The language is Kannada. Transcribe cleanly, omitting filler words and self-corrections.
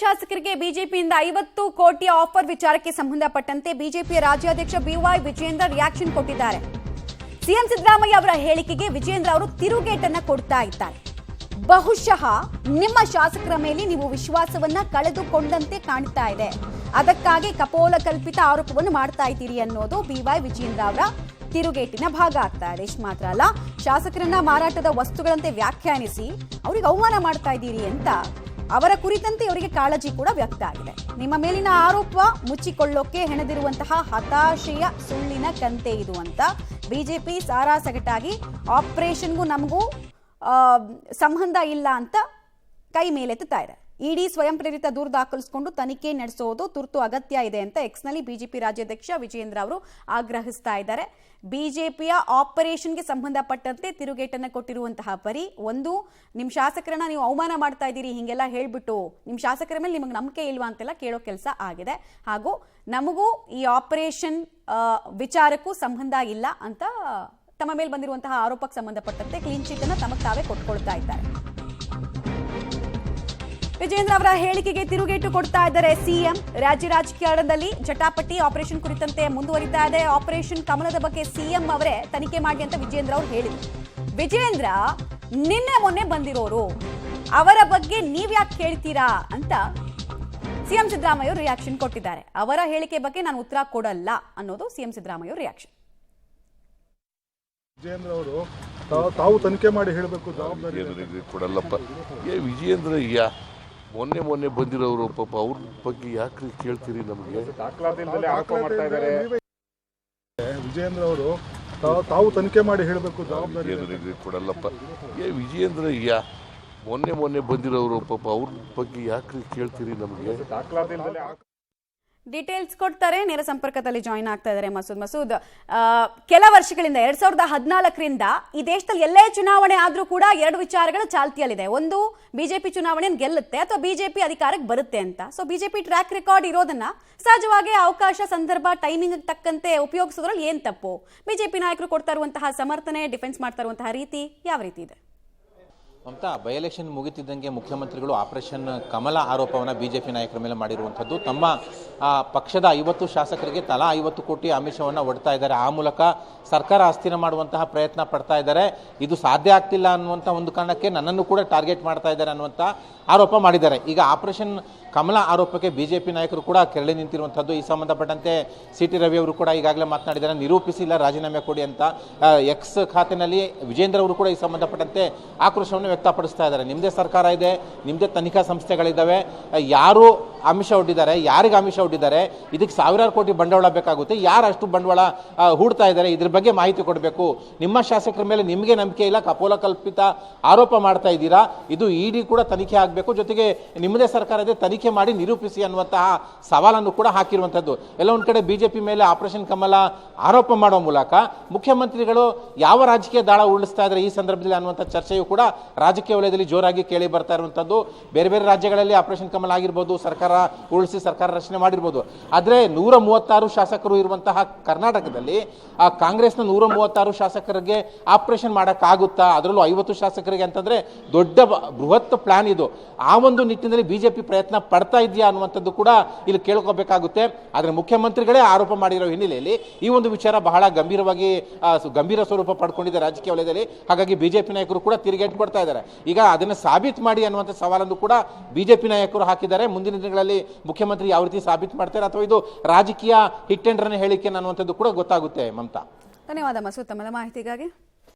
ಶಾಸಕರಿಗೆ ಬಿಜೆಪಿಯಿಂದ 50 ಕೋಟಿಯ ಆಫರ್ ವಿಚಾರಕ್ಕೆ ಸಂಬಂಧಪಟ್ಟಂತೆ ಬಿಜೆಪಿಯ ರಾಜ್ಯಾಧ್ಯಕ್ಷ ಬಿವೈ ವಿಜೇಂದ್ರ ರಿಯಾಕ್ಷನ್ ಕೊಟ್ಟಿದ್ದಾರೆ. ಸಿಎಂ ಸಿದ್ದರಾಮಯ್ಯ ಅವರ ಹೇಳಿಕೆಗೆ ವಿಜೇಂದ್ರ ಅವರು ತಿರುಗೇಟನ್ನ ಕೊಡ್ತಾ ಇದ್ದಾರೆ. ಬಹುಶಃ ನಿಮ್ಮ ಶಾಸಕರ ಮೇಲೆ ನೀವು ವಿಶ್ವಾಸವನ್ನ ಕಳೆದುಕೊಂಡಂತೆ ಕಾಣ್ತಾ ಇದೆ, ಅದಕ್ಕಾಗಿ ಕಪೋಲ ಕಲ್ಪಿತ ಆರೋಪವನ್ನು ಮಾಡ್ತಾ ಇದ್ದೀರಿ ಅನ್ನೋದು ಬಿವೈ ವಿಜೇಂದ್ರ ಅವರ ತಿರುಗೇಟಿನ ಭಾಗ ಆಗ್ತಾ ಇದೆ. ಇಷ್ಟು ಮಾತ್ರ ಅಲ್ಲ, ಶಾಸಕರನ್ನ ಮಾರಾಟದ ವಸ್ತುಗಳಂತೆ ವ್ಯಾಖ್ಯಾನಿಸಿ ಅವರಿಗೆ ಅವಮಾನ ಮಾಡ್ತಾ ಇದ್ದೀರಿ ಅಂತ ಅವರ ಕುರಿತಂತೆ ಅವರಿಗೆ ಕಾಳಜಿ ಕೂಡ ವ್ಯಕ್ತ ಆಗಿದೆ. ನಿಮ್ಮ ಮೇಲಿನ ಆರೋಪ ಮುಚ್ಚಿಕೊಳ್ಳೋಕೆ ಹೆಣೆದಿರುವಂತಹ ಹತಾಶೆಯ ಸುಳ್ಳಿನ ಕಂತೆ ಇದು ಅಂತ ಬಿಜೆಪಿ ಸಾರಾಸಗಟಾಗಿ ಆಪರೇಷನ್ಗೂ ನಮಗೂ ಸಂಬಂಧ ಇಲ್ಲ ಅಂತ ಕೈ ಮೇಲೆತ್ತಾ ಇದೆ. ಇಡಿ ಸ್ವಯಂ ಪ್ರೇರಿತ ದೂರು ದಾಖಲಿಸಿಕೊಂಡು ತನಿಖೆ ನಡೆಸೋದು ತುರ್ತು ಅಗತ್ಯ ಇದೆ ಅಂತ ಎಕ್ಸ್ನಲ್ಲಿ ಬಿಜೆಪಿ ರಾಜ್ಯಾಧ್ಯಕ್ಷ ವಿಜೇಂದ್ರ ಅವರು ಆಗ್ರಹಿಸ್ತಾ ಇದ್ದಾರೆ. ಬಿಜೆಪಿಯ ಆಪರೇಷನ್ಗೆ ಸಂಬಂಧಪಟ್ಟಂತೆ ತಿರುಗೇಟನ್ನ ಕೊಟ್ಟಿರುವಂತಹ ಪರಿ, ಒಂದು, ನಿಮ್ಮ ಶಾಸಕರನ್ನ ನೀವು ಅವಮಾನ ಮಾಡ್ತಾ ಇದ್ದೀರಿ ಹಿಂಗೆಲ್ಲ ಹೇಳ್ಬಿಟ್ಟು ನಿಮ್ಮ ಶಾಸಕರ ಮೇಲೆ ನಿಮಗೆ ನಂಬಿಕೆ ಇಲ್ವಾ ಅಂತೆಲ್ಲ ಕೇಳೋ ಕೆಲಸ ಆಗಿದೆ. ಹಾಗೂ ನಮಗೂ ಈ ಆಪರೇಷನ್ ವಿಚಾರಕ್ಕೂ ಸಂಬಂಧ ಇಲ್ಲ ಅಂತ ತಮ್ಮ ಮೇಲೆ ಬಂದಿರುವಂತಹ ಆರೋಪಕ್ಕೆ ಸಂಬಂಧಪಟ್ಟಂತೆ ಕ್ಲೀನ್ ಚೀಟ್ ಅನ್ನ ತಮಗೆ ತಾವೇ ಕೊಟ್ಕೊಳ್ತಾ ಇದ್ದಾರೆ. ವಿಜೇಂದ್ರ ಅವರ ಹೇಳಿಕೆಗೆ ತಿರುಗೇಟು ಕೊಡ್ತಾ ಇದ್ದಾರೆ ಸಿಎಂ. ರಾಜ್ಯ ರಾಜಕೀಯದಲ್ಲಿ ಜಟಾಪಟಿ ಆಪರೇಷನ್ ಕುರಿತಂತೆ ಮುಂದುವರಿತಾ ಇದೆ. ಆಪರೇಷನ್ ಕಮಲದ ಬಗ್ಗೆ ಸಿಎಂ ಅವರೇ ತನಿಖೆ ಮಾಡಿ ಅಂತ ವಿಜೇಂದ್ರ ಅವರು ಹೇಳಿದರು. ವಿಜೇಂದ್ರ ನಿನ್ನೆ ಮೊನ್ನೆ ಬಂದಿರೋರು, ಅವರ ಬಗ್ಗೆ ನೀವ್ಯಾಕೆ ಹೇಳ್ತೀರಾ ಅಂತ ಸಿಎಂ ಸಿದ್ದರಾಮಯ್ಯ ರಿಯಾಕ್ಷನ್ ಕೊಟ್ಟಿದ್ದಾರೆ. ಅವರ ಹೇಳಿಕೆ ಬಗ್ಗೆ ನಾನು ಉತ್ತರ ಕೊಡಲ್ಲ ಅನ್ನೋದು ಸಿಎಂ ಸಿದ್ದರಾಮಯ್ಯ ರಿಯಾಕ್ಷನ್. ವಿಜೇಂದ್ರ ಅವರು ತಾವು ತನಿಖೆ ಮಾಡಿ ಹೇಳಬೇಕು, ಜವಾಬ್ದಾರಿ ಕೊಡಲ್ಲಪ್ಪ. ವಿಜೇಂದ್ರ ಮೊನ್ನೆ ಬಂದಿರೋರು ಪಾಪ ಅವ್ರ ಬಗ್ಗೆ ಯಾಕ್ರಿ ಕೇಳ್ತೀರಿ? ನಮಗೆ ವಿಜೇಂದ್ರ ಅವರು ತಾವು ತನಿಖೆ ಮಾಡಿ ಹೇಳಬೇಕು, ಜವಾಬ್ದಾರಿ ಕೊಡಲ್ಲಪ್ಪ. ವಿಜೇಂದ್ರ ಮೊನ್ನೆ ಬಂದಿರೋರು ಪಾಪ ಅವ್ರ ಬಗ್ಗೆ ಯಾಕ್ರಿ ಕೇಳ್ತೀರಿ? ನಮಗೆ ಡೀಟೇಲ್ಸ್ ಕೊಡ್ತಾರೆ. ನೇರ ಸಂಪರ್ಕದಲ್ಲಿ ಜಾಯಿನ್ ಆಗ್ತಾ ಇದ್ದಾರೆ ಮಸೂದ್. ಕೆಲ ವರ್ಷಗಳಿಂದ 2014ರಿಂದ ಈ ದೇಶದಲ್ಲಿ ಎಲ್ಲೇ ಚುನಾವಣೆ ಆದ್ರೂ ಕೂಡ ಎರಡು ವಿಚಾರಗಳು ಚಾಲ್ತಿಯಲ್ಲಿದೆ. ಒಂದು, ಬಿಜೆಪಿ ಚುನಾವಣೆ ಗೆಲ್ಲುತ್ತೆ ಅಥವಾ ಬಿಜೆಪಿ ಅಧಿಕಾರಕ್ಕೆ ಬರುತ್ತೆ ಅಂತ. ಸೊ ಬಿಜೆಪಿ ಟ್ರ್ಯಾಕ್ ರೆಕಾರ್ಡ್ ಇರೋದನ್ನ ಸಹಜವಾಗಿ ಅವಕಾಶ, ಸಂದರ್ಭ, ಟೈಮಿಂಗ್ ತಕ್ಕಂತೆ ಉಪಯೋಗಿಸೋದ್ರಲ್ಲಿ ಏನ್ ತಪ್ಪು? ಬಿಜೆಪಿ ನಾಯಕರು ಕೊಡ್ತಾ ಇರುವಂತಹ ಸಮರ್ಥನೆ, ಡಿಫೆನ್ಸ್ ಮಾಡ್ತಾ ಇರುವಂತಹ ರೀತಿ ಯಾವ ರೀತಿ ಇದೆ? ಮಮತಾ, ಬೈ ಎಲೆಕ್ಷನ್ ಮುಗಿತಿದ್ದಂಗೆ ಮುಖ್ಯಮಂತ್ರಿಗಳು ಆಪರೇಷನ್ ಕಮಲ ಆರೋಪವನ್ನು ಬಿಜೆಪಿ ನಾಯಕರ ಮೇಲೆ ಮಾಡಿರುವಂಥದ್ದು. ತಮ್ಮ ಪಕ್ಷದ 50 ಶಾಸಕರಿಗೆ ತಲಾ 50 ಕೋಟಿ ಆಮಿಷವನ್ನು ಒಡ್ತಾ ಇದ್ದಾರೆ. ಆ ಮೂಲಕ ಸರ್ಕಾರ ಅಸ್ಥಿರ ಮಾಡುವಂತಹ ಪ್ರಯತ್ನ ಪಡ್ತಾ ಇದ್ದಾರೆ. ಇದು ಸಾಧ್ಯ ಆಗ್ತಿಲ್ಲ ಅನ್ನುವಂಥ ಒಂದು ಕಾರಣಕ್ಕೆ ನನ್ನನ್ನು ಕೂಡ ಟಾರ್ಗೆಟ್ ಮಾಡ್ತಾ ಇದ್ದಾರೆ ಅನ್ನುವಂಥ ಆರೋಪ ಮಾಡಿದ್ದಾರೆ. ಈಗ ಆಪರೇಷನ್ ಕಮಲ ಆರೋಪಕ್ಕೆ ಬಿಜೆಪಿ ನಾಯಕರು ಕೂಡ ಕೆರಳಿ ನಿಂತಿರುವಂಥದ್ದು. ಈ ಸಂಬಂಧಪಟ್ಟಂತೆ ಸಿ.ಟಿ. ರವಿ ಅವರು ಕೂಡ ಈಗಾಗಲೇ ಮಾತನಾಡಿದ್ದಾರೆ, ನಿರೂಪಿಸಿಲ್ಲ, ರಾಜೀನಾಮೆ ಕೊಡಿ ಅಂತ. ಎಕ್ಸ್ ಖಾತೆಯಲ್ಲಿ ವಿಜೇಂದ್ರ ಅವರು ಕೂಡ ಈ ಸಂಬಂಧಪಟ್ಟಂತೆ ಆಕ್ರೋಶವನ್ನು ವ್ಯಕ್ತಪಡಿಸ್ತಾ ಇದ್ದಾರೆ. ನಿಮ್ಮದೇ ಸರ್ಕಾರ ಇದೆ, ನಿಮ್ಮದೇ ತನಿಖಾ ಸಂಸ್ಥೆಗಳಿದ್ದಾವೆ, ಯಾರು ಆಮಿಷ ಒಡ್ಡಿದ್ದಾರೆ, ಯಾರಿಗೆ ಆಮಿಷ ಒಡ್ಡಿದ್ದಾರೆ, ಇದಕ್ಕೆ ಸಾವಿರಾರು ಕೋಟಿ ಬಂಡವಾಳ ಬೇಕಾಗುತ್ತೆ, ಯಾರು ಅಷ್ಟು ಬಂಡವಾಳ ಹೂಡ್ತಾ ಇದ್ದಾರೆ, ಇದ್ರ ಬಗ್ಗೆ ಮಾಹಿತಿ ಕೊಡಬೇಕು. ನಿಮ್ಮ ಶಾಸಕರ ಮೇಲೆ ನಿಮಗೆ ನಂಬಿಕೆ ಇಲ್ಲ, ಕಪೋಲ ಕಲ್ಪಿತ ಆರೋಪ ಮಾಡ್ತಾ ಇದ್ದೀರಾ, ಇದು ಇಡಿ ಕೂಡ ತನಿಖೆ ಆಗಬೇಕು, ಜೊತೆಗೆ ನಿಮ್ಮದೇ ಸರ್ಕಾರ ಇದೆ, ತನಿಖೆ ಮಾಡಿ ನಿರೂಪಿಸಿ ಅನ್ನುವಂತಹ ಸವಾಲನ್ನು ಕೂಡ ಹಾಕಿರುವಂಥದ್ದು. ಎಲ್ಲ ಒಂದು ಕಡೆ ಬಿಜೆಪಿ ಮೇಲೆ ಆಪರೇಷನ್ ಕಮಲ ಆರೋಪ ಮಾಡುವ ಮೂಲಕ ಮುಖ್ಯಮಂತ್ರಿಗಳು ಯಾವ ರಾಜಕೀಯ ದಾಳ ಉರುಳಿಸ್ತಾ ಇದ್ದಾರೆ ಈ ಸಂದರ್ಭದಲ್ಲಿ ಅನ್ನುವಂಥ ಚರ್ಚೆಯು ಕೂಡ ರಾಜಕೀಯ ವಲಯದಲ್ಲಿ ಜೋರಾಗಿ ಕೇಳಿ ಬರ್ತಾ ಇರುವಂಥದ್ದು. ಬೇರೆ ಬೇರೆ ರಾಜ್ಯಗಳಲ್ಲಿ ಆಪರೇಷನ್ ಕಮಲ ಆಗಿರ್ಬೋದು, ಸರ್ಕಾರ ಉರುಳಿಸಿ ಸರ್ಕಾರ ರಚನೆ ಮಾಡಿರ್ಬೋದು. ಆದರೆ 136 ಶಾಸಕರು ಇರುವಂತಹ ಕರ್ನಾಟಕದಲ್ಲಿ ಆ ಕಾಂಗ್ರೆಸ್ನ 136 ಶಾಸಕರಿಗೆ ಆಪರೇಷನ್ ಮಾಡೋಕ್ಕಾಗುತ್ತಾ? ಅದರಲ್ಲೂ 50 ಶಾಸಕರಿಗೆ ಅಂತಂದ್ರೆ ದೊಡ್ಡ ಬೃಹತ್ ಪ್ಲಾನ್ ಇದು. ಆ ಒಂದು ನಿಟ್ಟಿನಲ್ಲಿ ಬಿಜೆಪಿ ಪ್ರಯತ್ನ ಪಡ್ತಾ ಇದೆಯಾ ಅನ್ನುವಂಥದ್ದು ಕೂಡ ಇಲ್ಲಿ ಕೇಳ್ಕೋಬೇಕಾಗುತ್ತೆ. ಆದರೆ ಮುಖ್ಯಮಂತ್ರಿಗಳೇ ಆರೋಪ ಮಾಡಿರೋ ಹಿನ್ನೆಲೆಯಲ್ಲಿ ಈ ಒಂದು ವಿಚಾರ ಬಹಳ ಗಂಭೀರ ಸ್ವರೂಪ ಪಡ್ಕೊಂಡಿದೆ ರಾಜಕೀಯ ವಲಯದಲ್ಲಿ. ಹಾಗಾಗಿ ಬಿಜೆಪಿ ನಾಯಕರು ಕೂಡ ತಿರುಗೇಟು ಕೊಡ್ತಾ ಇದ್ದಾರೆ. ಈಗ ಅದನ್ನು ಸಾಬೀತು ಮಾಡಿ ಅನ್ನುವಂಥ ಸವಾಲನ್ನು ಕೂಡ ಬಿಜೆಪಿ ನಾಯಕರು ಹಾಕಿದ್ದಾರೆ. ಮುಂದಿನ ದಿನಗಳಲ್ಲಿ ಮುಖ್ಯಮಂತ್ರಿ ಯಾವ ರೀತಿ ಸಾಬೀತು ಮಾಡ್ತಾರೆ ಅಥವಾ ಇದು ರಾಜಕೀಯ ಹಿಟ್ ಅಂಡ್ ರನ್ ಹೇಳಿಕೆ ಅನ್ನುವಂಥದ್ದು ಕೂಡ ಗೊತ್ತಾಗುತ್ತೆ. ಮಮತಾ, ಧನ್ಯವಾದ ಮಸೂದ್ ತಮ್ಮ ಮಾಹಿತಿಗಾಗಿ.